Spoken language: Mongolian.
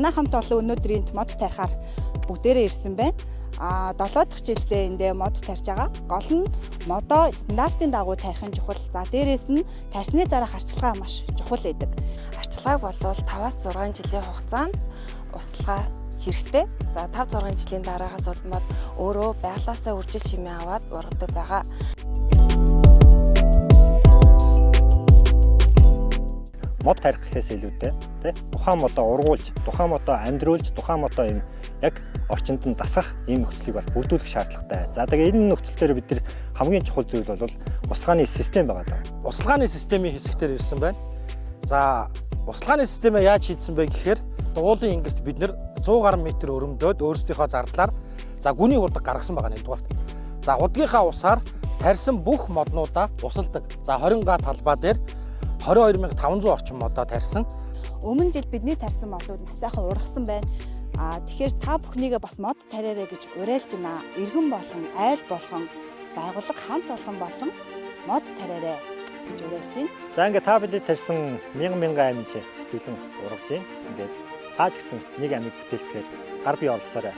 Манай хамт олон өнөөдөр энд мод тарихаар бүгдээрээ ирсэн байна. 7 дахь жилдээ эндээ мод тарьж байгаа. Гол нь модоо стандартын дагуу тарих нь чухал. За дээрээс нь тарьсны дараах арчилгаа маш чухал байдаг. Арчилгааг бол 5-6 жилийн хугацаанд услага хэрэгтэй. За 5-6 жилийн дараагаас бол мод өөрөө байгалаасаа үржил шимээ аваад ургадаг байгаа. Мод тарих гэхээс илүүтэй тий тухайн модоо ургуулж, тухайн модоо амьдруулж, тухайн модоо юм яг орчинд нь дасгах ийм нөхцөлийг бол бүрдүүлэх шаардлагатай. За тэгээ энэ нөхцөл дээр бид нар хамгийн чухал зүйл бол услагааны систем байгаа даа. Услагааны системийн хэсгээр ирсэн байна. За услагааны системээ яаж хийдсэн бэ гэхээр дуулын ингэрт бид нэр 100 гаруй метр өрөмдөөд өөрсдийнхөө зардлаар за гүний худаг гаргасан байгаа нэгдүгээр. За худгийнхаа усаар тарьсан бүх моднуудаа усалдаг. За 20 га талбай дээр 22,500 орчим модоо тарьсан. Өмнө жил бидний тарьсан модууд маш сайхан ургасан байна. Тэгэхээр та бүхнийгээ бас мод тариараа гэж уриалж байна. Иргэн болгон, айл болгон, байгууллага хамт болгон болон мод тариараа гэж уриалж байна. За ингээд та бидний тарьсан мянган амиж зүйлэн ургаж байна. Ингээд тааж гисэн нэг амиг бүтээлчээр гар бие оролцоорой.